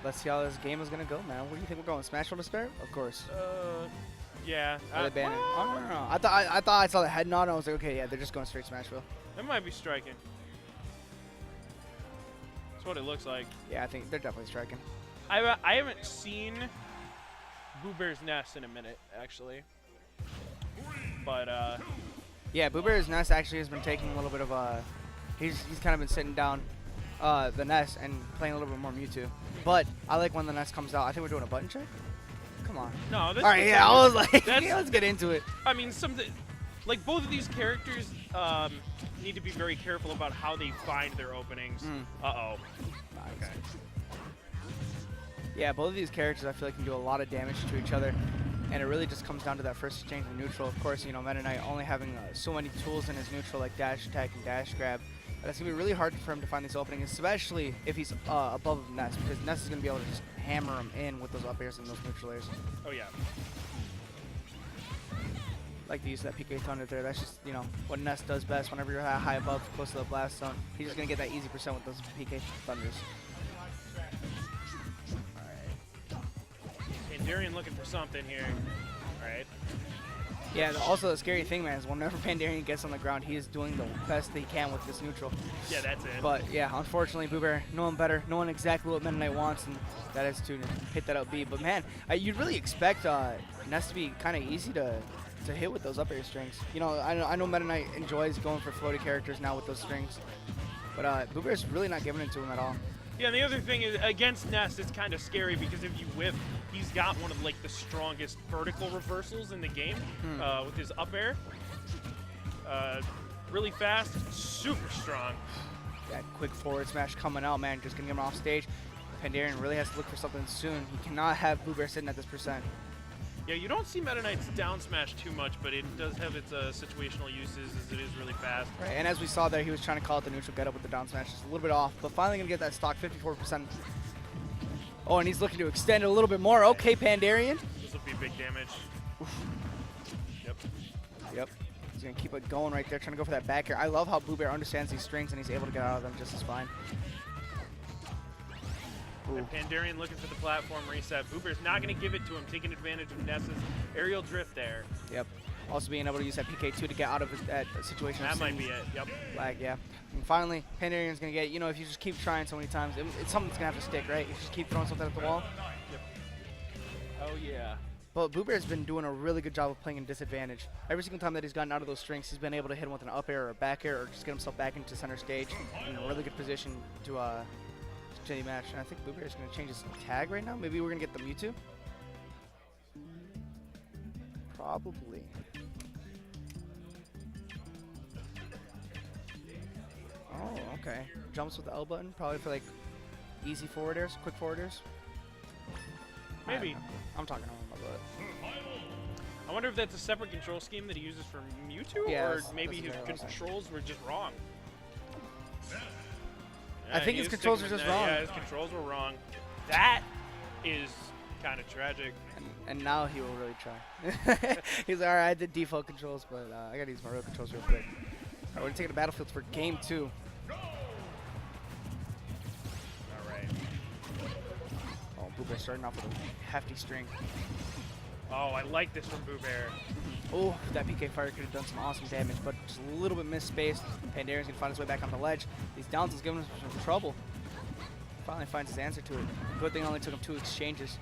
let's see how this game is gonna go, man. What do you think we're going? Smash to start? Of course. Yeah. Or they ban it. Oh, no. I thought I saw the head nod and I was like, okay, yeah, they're just going straight Smashville. It might be striking. That's what it looks like. Yeah, I think they're definitely striking. I haven't seen BooBear's Ness in a minute, actually. But yeah, BooBear's Ness actually has been taking a little bit of he's kind of been sitting down the Ness and playing a little bit more Mewtwo. But I like when the Ness comes out. I think we're doing a button check. Come on. no, that's All right, yeah, I was like, that's, yeah, let's get into it. I mean, like both of these characters need to be very careful about how they find their openings. Uh-oh. Nice. Okay. Yeah, both of these characters I feel like can do a lot of damage to each other, and it really just comes down to that first exchange of neutral. Of course, you know, Meta Knight only having so many tools in his neutral like dash attack and dash grab. But it's going to be really hard for him to find these openings, especially if he's above Ness, because Ness is going to be able to just hammer him in with those up airs and those neutral airs. Oh, yeah. Like the use of that PK Thunder there. That's just, you know, what Ness does best whenever you're high above, close to the blast zone. He's just going to get that easy percent with those PK Thunders. Pandarian looking for something here. All right. Yeah, also the scary thing, man, is whenever Pandarian gets on the ground, he is doing the best that he can with this neutral. Yeah, that's it. But yeah, unfortunately, BooBear knowing better, knowing exactly what Meta Knight wants, and that is to hit that up B. But man, you'd really expect Ness to be kind of easy to hit with those up air strings. You know, I know Meta Knight enjoys going for floaty characters now with those strings, but BooBear's really not giving it to him at all. Yeah, and the other thing is, against Ness, it's kind of scary because if you whiff, he's got one of like the strongest vertical reversals in the game with his up air. Really fast, super strong. That quick forward smash coming out, man, just gonna get him off stage. Pandarian really has to look for something soon. He cannot have BooBear sitting at this percent. Yeah, you don't see Meta Knight's down smash too much, but it does have its situational uses as it is really fast. Right, and as we saw there, he was trying to call it the neutral get up with the down smash, just a little bit off, but finally gonna get that stock 54%. Oh, and he's looking to extend it a little bit more. Okay, Pandarian. This will be big damage. Oof. Yep. Yep. He's gonna keep it going right there, trying to go for that back air. I love how BooBear understands these strings and he's able to get out of them just as fine. And Pandarian looking for the platform reset. BooBear's not going to give it to him, taking advantage of Ness's aerial drift there. Yep. Also being able to use that PK2 to get out of that situation. That might be it. Yep. Lag, yeah. And finally, Pandarian's going to get, you know, if you just keep trying so many times, it's something that's going to have to stick, right? You just keep throwing something at the wall. Yep. Oh, yeah. But BooBear's been doing a really good job of playing in disadvantage. Every single time that he's gotten out of those strings, he's been able to hit him with an up air or a back air or just get himself back into center stage in a really good position to the match. And I think BooBear is going to change his tag right now. Maybe we're going to get the Mewtwo. Probably. Oh, okay. Jumps with the L button, probably for like easy forwarders, quick forwarders. Maybe. I'm talking on my butt. I wonder if that's a separate control scheme that he uses for Mewtwo, Yeah, or maybe his very well controls were just wrong. I think his controls are just wrong. Yeah, his controls were wrong. That is kind of tragic. And now he will really try. He's like, all right, I did default controls, but I got to use my real controls real quick. All right, we're taking the battlefield for game 2. All right. Oh, BooBear starting off with a hefty string. Oh, I like this from BooBear. Oh, that PK fire could have done some awesome damage, but just a little bit misspaced. Pandarian's gonna find his way back on the ledge. These downs is giving him some trouble. Finally finds his answer to it. Good thing it only took him 2 exchanges.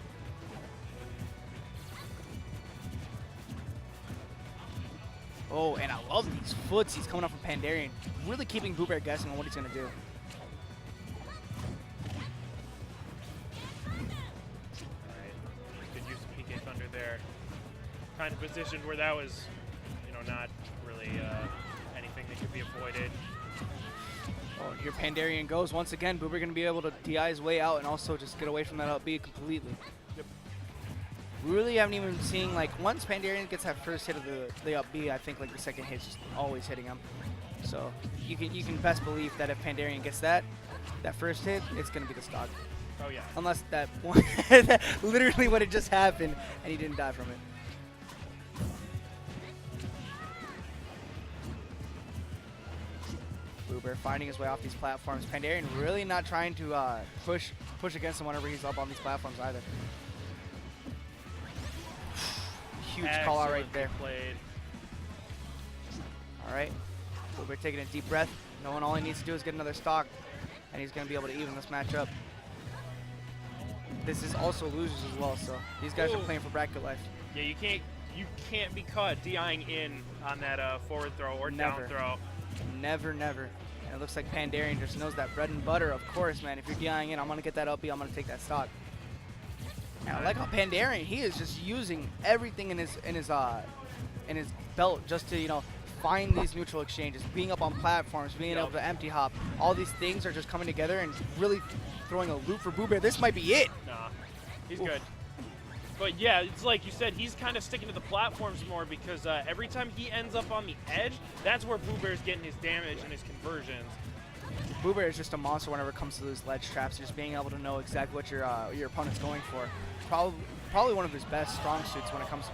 Oh, and I love these foots he's coming up from Pandarian. Really keeping BooBear guessing on what he's gonna do. Good use of PK Thunder there. Kind of positioned where that was, you know, not really anything that could be avoided. Oh, here Pandarian goes once again. BooBear gonna be able to DI his way out and also just get away from that up B completely. Yep. We really haven't even seen, like, once Pandarian gets that first hit of the up B, I think like the second hit's just always hitting him. So you can best believe that if Pandarian gets that first hit, it's gonna be the stock. Oh yeah. Unless that one, literally what had just happened and he didn't die from it. BooBear BooBear, finding his way off these platforms. Pandarian really not trying to push against him whenever he's up on these platforms either. Huge call out right there. Played. All right, BooBear taking a deep breath, knowing all he needs to do is get another stock, and he's going to be able to even this match up. This is also losers as well, so these guys are playing for bracket life. Yeah, you can't be caught DIing in on that forward throw or down throw. Never, never. And it looks like Pandarian just knows that bread and butter, of course, man. If you're DIing in, I'm going to get that up B, I'm going to take that stock. And I like how Pandarian, he is just using everything in his belt just to, you know, find these neutral exchanges, being up on platforms, being able to empty hop. All these things are just coming together and really throwing a loop for BooBear. This might be it. Nah, he's good. But yeah, it's like you said, he's kind of sticking to the platforms more because every time he ends up on the edge, that's where BooBear's getting his damage and his conversions. BooBear is just a monster whenever it comes to those ledge traps, just being able to know exactly what your opponent's going for. Probably one of his best strong suits when it comes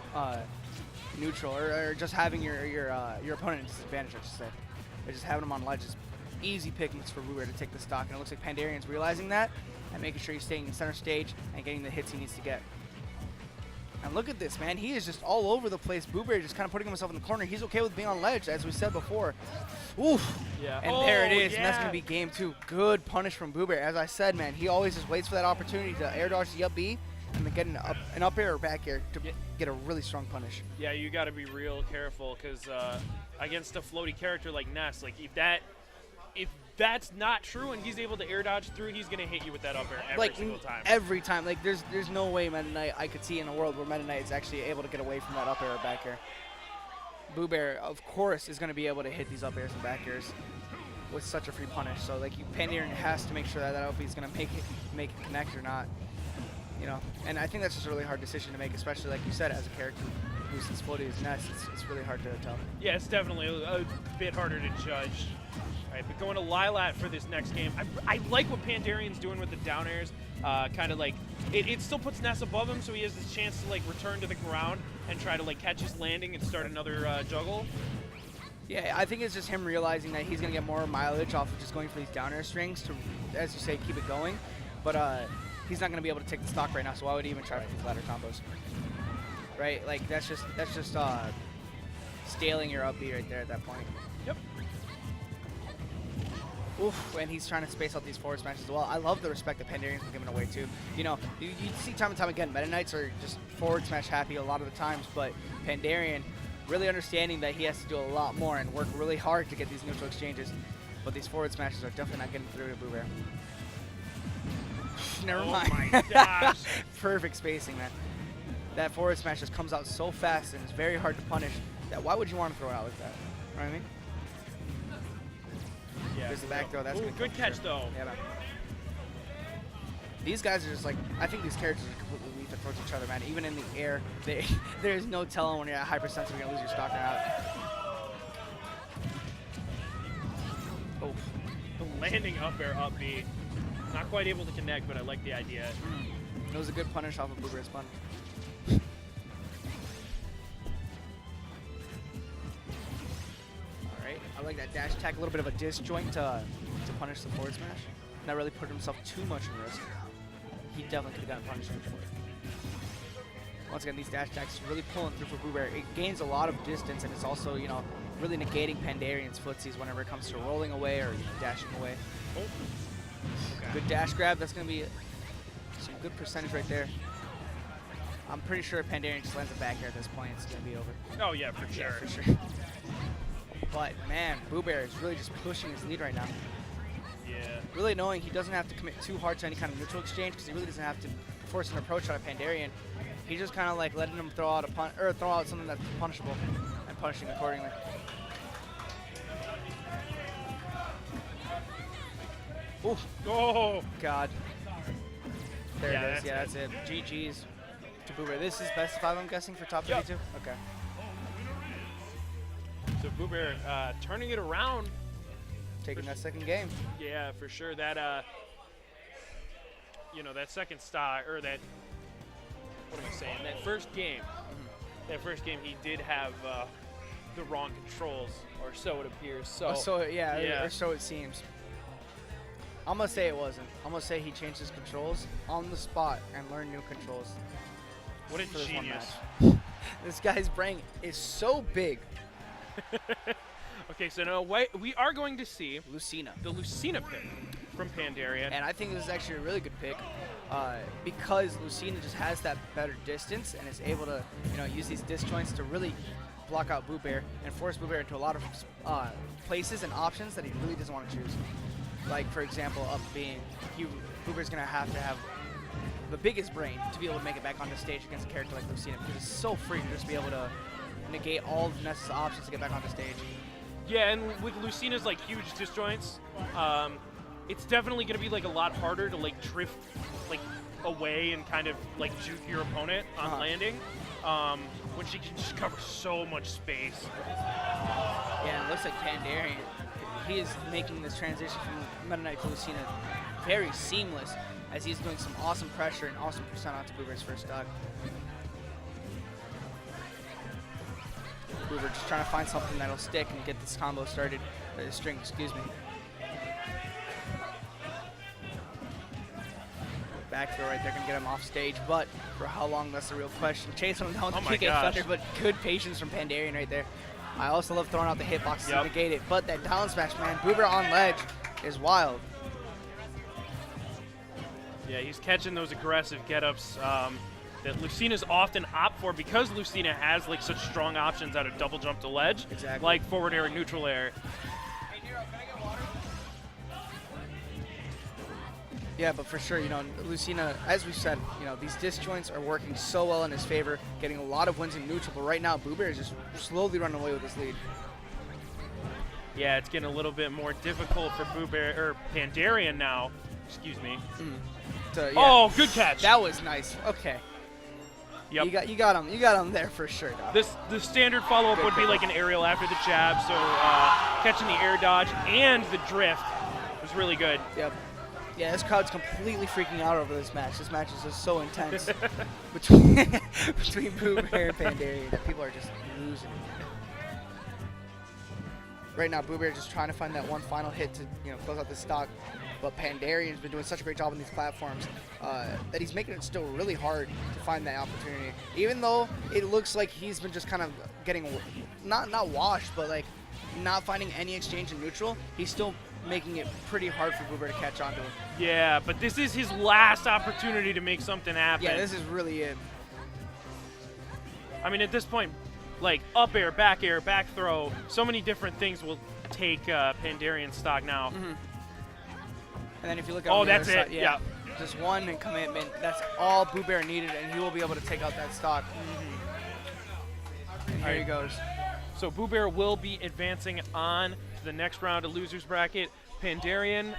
neutral, or just having your opponent at disadvantage, I should say. But just having him on ledge is easy pickings for BooBear to take the stock, and it looks like Pandarian's realizing that and making sure he's staying in center stage and getting the hits he needs to get. And look at this, man. He is just all over the place. BooBear just kind of putting himself in the corner. He's okay with being on ledge, as we said before. Oof. Yeah. And there it is, and that's going to be game 2. Good punish from BooBear. As I said, man, he always just waits for that opportunity to air dodge the up B and then get an up air or back air to get a really strong punish. Yeah, you got to be real careful because against a floaty character like Ness, like if that's not true and he's able to air dodge through, he's going to hit you with that up air every single time. Every time. Like, there's no way Meta Knight I could see in a world where Meta Knight is actually able to get away from that up air or back air. BooBear, of course, is going to be able to hit these up airs and back airs with such a free punish. So, like, Pandarian has to make sure that up B is going to make it connect or not. You know, and I think that's just a really hard decision to make, especially, like you said, as a character who's as floaty as Ness. It's really hard to tell. Yeah, it's definitely a bit harder to judge. Right, but going to Lilat for this next game, I like what Pandarian's doing with the down airs. Kind of like, it still puts Ness above him, so he has this chance to like return to the ground and try to like catch his landing and start another juggle. Yeah, I think it's just him realizing that he's going to get more mileage off of just going for these down air strings to, as you say, keep it going. But he's not going to be able to take the stock right now, so why would he even try for these ladder combos? Right, like that's just scaling your up B right there at that point. Yep. Oof, and he's trying to space out these forward smashes as well. I love the respect that Pandarian's been giving away too. You know, you see time and time again, Meta Knights are just forward smash happy a lot of the times, but Pandarian really understanding that he has to do a lot more and work really hard to get these neutral exchanges. But these forward smashes are definitely not getting through to BooBear. Never mind. Oh my gosh. Perfect spacing, man. That forward smash just comes out so fast and it's very hard to punish. That why would you want to throw it out like that? You know what I mean? Yeah, there's the back throw. That's good catch, though. Yeah, man. These guys are just like, I think these characters are completely lethal towards each other, man. Even in the air, there's no telling when you're at hypersensitive, you're going to lose your stock or not. Oh. The landing up air up B. Not quite able to connect, but I like the idea. It was a good punish off of BooBear's punish. I like that dash attack, a little bit of a disjoint to punish the forward smash. Not really put himself too much in risk. He definitely could have gotten punished before. Once again, these dash attacks really pulling through for BooBear. It gains a lot of distance, and it's also, you know, really negating Pandarian's footsies whenever it comes to rolling away or dashing away. Oh. Okay. Good dash grab. That's going to be some good percentage right there. I'm pretty sure if Pandarian just lands a back air at this point, it's going to be over. Oh, yeah, for sure. Yeah, for sure. But, man, BooBear is really just pushing his lead right now. Yeah. Really knowing he doesn't have to commit too hard to any kind of neutral exchange because he really doesn't have to force an approach out of Pandarian. He's just kind of like letting him throw out throw out something that's punishable and punishing accordingly. Oof. Oh. God. There Yeah, it is. Yeah, that's it. GG's to BooBear. This is best of 5, I'm guessing, for top 32? Okay. So BooBear turning it around. Taking that second game. Yeah, for sure. That, you know, that second stock, or that, what am I saying? That first game. That first game, he did have the wrong controls, or so it appears. So, Yeah, or so it seems. I'm gonna say it wasn't. I'm gonna say he changed his controls on the spot and learned new controls. What a for this one genius. match. This guy's brain is so big. Okay, so now we are going to see Lucina. the Lucina pick from Pandarian. And I think this is actually a really good pick because Lucina just has that better distance and is able to, use these disjoints to really block out BooBear and force BooBear into a lot of places and options that he really doesn't want to choose. Like, for example, up being, BooBear's going to have the biggest brain to be able to make it back onto stage against a character like Lucina because it's so free to just be able to negate all of Ness's options to get back onto stage. Yeah, and with Lucina's like huge disjoints, it's definitely going to be like a lot harder to like drift like away and kind of like juke your opponent on landing when she can just cover so much space. Yeah, and it looks like Pandarian, he is making this transition from Meta Knight to Lucina very seamless as he's doing some awesome pressure and awesome percent onto BooBear's first stock. BooBear just trying to find something that'll stick and get this combo started, or the string, excuse me. Back throw right there, gonna get him off stage, but for how long, that's the real question. Chasing him down with the PK Thunder, but good patience from Pandarian right there. I also love throwing out the hitboxes to negate it, but that down smash, man, BooBear on ledge is wild. Yeah, he's catching those aggressive get-ups that Lucina's often opt for because Lucina has like such strong options out of double jump to ledge, like forward air and neutral air. Yeah, but for sure, Lucina, as we said, these disjoints are working so well in his favor, getting a lot of wins in neutral, but right now BooBear is just slowly running away with his lead. Yeah, it's getting a little bit more difficult for BooBear, or Pandarian now, excuse me. So, yeah. Oh, good catch. That was nice. Okay. Yep. You got him there for sure, dog. The standard follow-up would be like an aerial after the jab, so catching the air dodge and the drift was really good. Yep. Yeah, this crowd's completely freaking out over this match. This match is just so intense between BooBear and Pandarian that people are just losing. Right now, BooBear is just trying to find that one final hit to close out the stock. But Pandarian's been doing such a great job on these platforms that he's making it still really hard to find that opportunity. Even though it looks like he's been just kind of getting not washed, but like not finding any exchange in neutral, he's still making it pretty hard for BooBear to catch on to him. Yeah, but this is his last opportunity to make something happen. Yeah, this is really it. I mean, at this point, like up air, back throw, so many different things will take Pandarian's stock now. And then if you look at the that's other it. side, Yeah. Just one commitment. That's all BooBear needed, and he will be able to take out that stock. And here he goes. So BooBear will be advancing on to the next round of losers bracket. Pandarian